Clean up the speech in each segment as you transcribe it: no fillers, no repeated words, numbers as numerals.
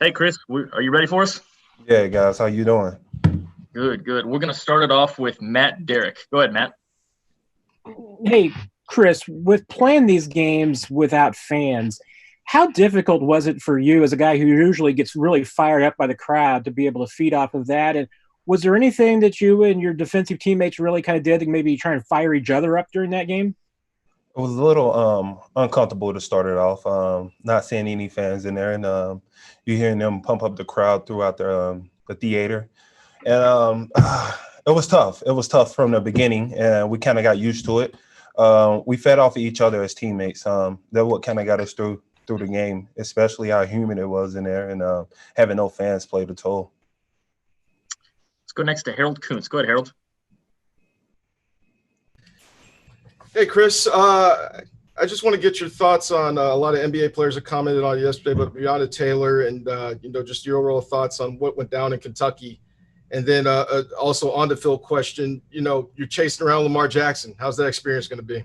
Hey, Chris, are you ready for us? Yeah, guys, how you doing? Good, good. We're going to start it off with Matt Derrick. Go ahead, Matt. Hey, Chris, with playing these games without fans, how difficult was it for you as a guy who usually gets really fired up by the crowd to be able to feed off of that? And was there anything that you and your defensive teammates really kind of did to maybe try and fire each other up during that game? It was a little uncomfortable to start it off. Not seeing any fans in there, and you hearing them pump up the crowd throughout the theater, and it was tough. It was tough from the beginning, and we kind of got used to it. We fed off of each other as teammates. That what kind of got us through the game, especially how humid it was in there, and having no fans played a toll. Let's go next to Harold Kuntz. Go ahead, Harold. Hey, Chris. I just want to get your thoughts on a lot of NBA players that commented on it yesterday, but Breonna Taylor and, just your overall thoughts on what went down in Kentucky. And then also on the Phil question, you're chasing around Lamar Jackson. How's that experience going to be?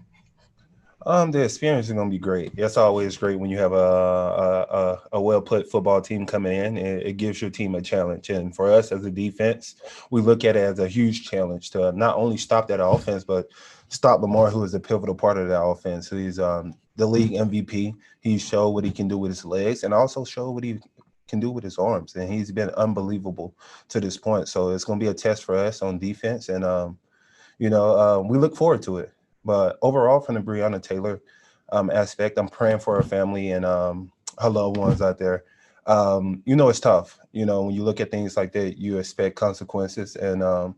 The experience is going to be great. It's always great when you have a well-put football team coming in. It gives your team a challenge. And for us as a defense, we look at it as a huge challenge to not only stop that offense, but stop Lamar, who is a pivotal part of that offense. He's the league MVP. He showed what he can do with his legs and also showed what he can do with his arms. And he's been unbelievable to this point. So it's going to be a test for us on defense. And, we look forward to it. But overall, from the Breonna Taylor aspect, I'm praying for her family and her loved ones out there. It's tough. When you look at things like that, you expect consequences and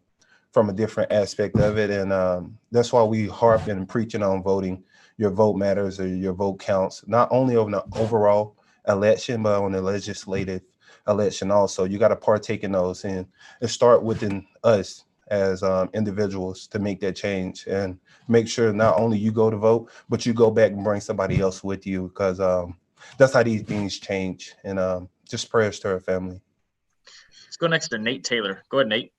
from a different aspect of it. And that's why we harp and preaching on voting. Your vote matters or your vote counts, not only on the overall election, but on the legislative election also. You got to partake in those and start within us as individuals to make that change and make sure not only you go to vote, but you go back and bring somebody else with you because that's how these things change. And just prayers to her family. Let's go next to Nate Taylor. Go ahead, Nate.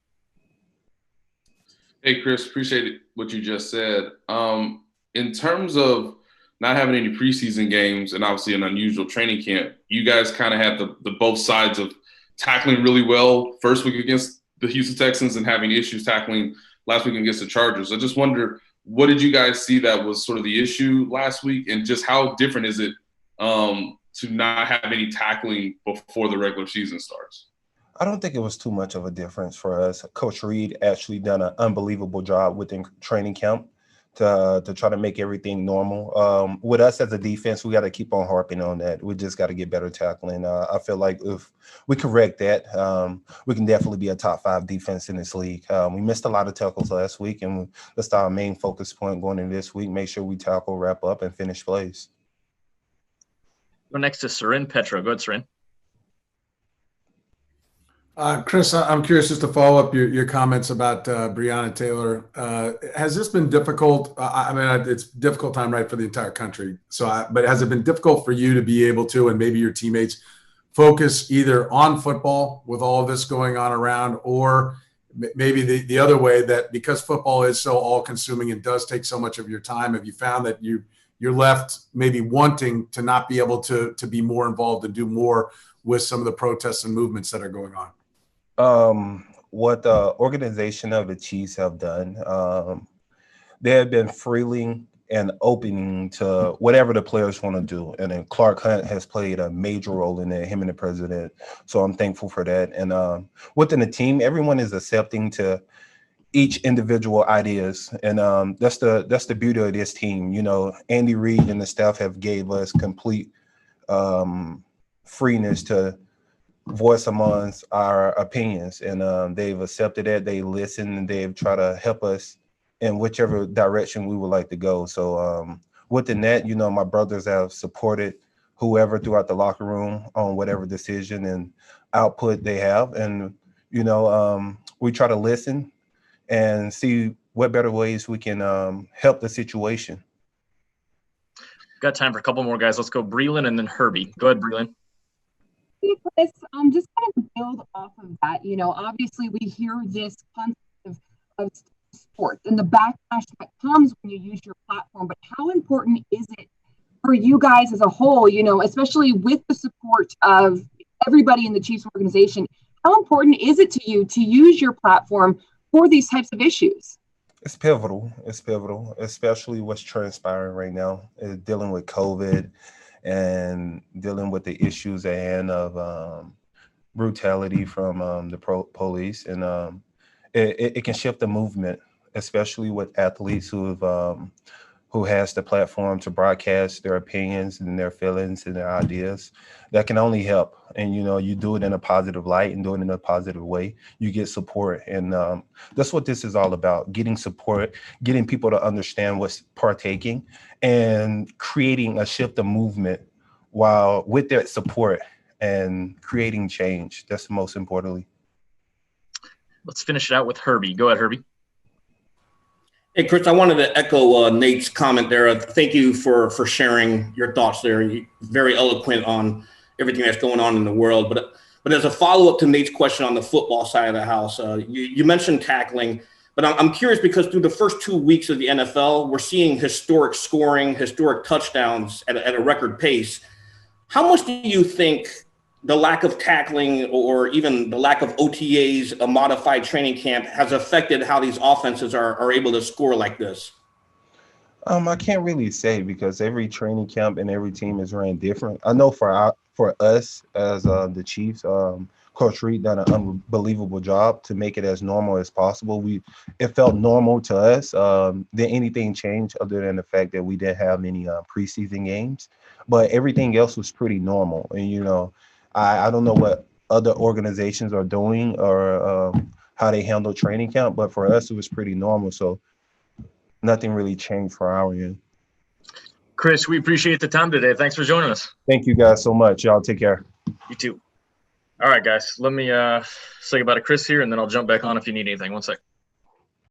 Hey, Chris, appreciate what you just said. In terms of not having any preseason games and obviously an unusual training camp, you guys kind of had the both sides of tackling really well first week against the Houston Texans and having issues tackling last week against the Chargers. I just wonder, what did you guys see that was sort of the issue last week, and just how different is it to not have any tackling before the regular season starts? I don't think it was too much of a difference for us. Coach Reed actually done an unbelievable job within training camp to try to make everything normal. With us as a defense, we got to keep on harping on that. We just got to get better tackling. I feel like if we correct that, we can definitely be a top 5 defense in this league. We missed a lot of tackles last week, and that's our main focus point going into this week. Make sure we tackle, wrap up, and finish plays. Go next to Seren Petra. Go ahead, Seren. Chris, I'm curious just to follow up your comments about Breonna Taylor. Has this been difficult? It's a difficult time, right, for the entire country. But has it been difficult for you to be able to, and maybe your teammates, focus either on football with all of this going on around, or maybe the other way, that because football is so all-consuming and does take so much of your time, have you found that you're left maybe wanting to not be able to be more involved and do more with some of the protests and movements that are going on? What the organization of the Chiefs have done, they have been freely and opening to whatever the players want to do. And then Clark Hunt has played a major role in that, him and the president. So I'm thankful for that. And within the team, everyone is accepting to each individual ideas. And that's the beauty of this team. Andy Reid and the staff have gave us complete freeness to voice amongst our opinions, and they've accepted it. They listen and they've tried to help us in whichever direction we would like to go. So within that, my brothers have supported whoever throughout the locker room on whatever decision and output they have. And, we try to listen and see what better ways we can help the situation. Got time for a couple more guys. Let's go Breland and then Herbie. Go ahead, Breland. Hey, Chris, just kind of build off of that. Obviously we hear this concept of sports and the backlash that comes when you use your platform, but how important is it for you guys as a whole, you know, especially with the support of everybody in the Chiefs organization, how important is it to you to use your platform for these types of issues? It's pivotal. It's pivotal, especially what's transpiring right now, dealing with COVID and dealing with the issues at hand of brutality from the police. And it can shift the movement, especially with athletes who has the platform to broadcast their opinions and their feelings and their ideas. That can only help. And, you know, you do it in a positive light and do it in a positive way, you get support. And that's what this is all about, getting support, getting people to understand what's partaking and creating a shift of movement while with that support and creating change. That's most importantly. Let's finish it out with Herbie. Go ahead, Herbie. Hey, Chris, I wanted to echo Nate's comment there. Thank you for sharing your thoughts there. You're very eloquent on everything that's going on in the world. But as a follow-up to Nate's question on the football side of the house, you mentioned tackling, but I'm curious because through the first 2 weeks of the NFL, we're seeing historic scoring, historic touchdowns at a record pace. How much do you think the lack of tackling or even the lack of OTAs, a modified training camp, has affected how these offenses are able to score like this? I can't really say because every training camp and every team is ran different. I know for us as the Chiefs, Coach Reed done an unbelievable job to make it as normal as possible. It felt normal to us. Did anything change other than the fact that we didn't have any preseason games? But everything else was pretty normal. And, you know, I don't know what other organizations are doing or how they handle training camp, but for us, it was pretty normal. So nothing really changed for our end. Chris, we appreciate the time today. Thanks for joining us. Thank you guys so much. Y'all take care. You too. All right, guys. Let me say goodbye to Chris here, and then I'll jump back on if you need anything. One sec.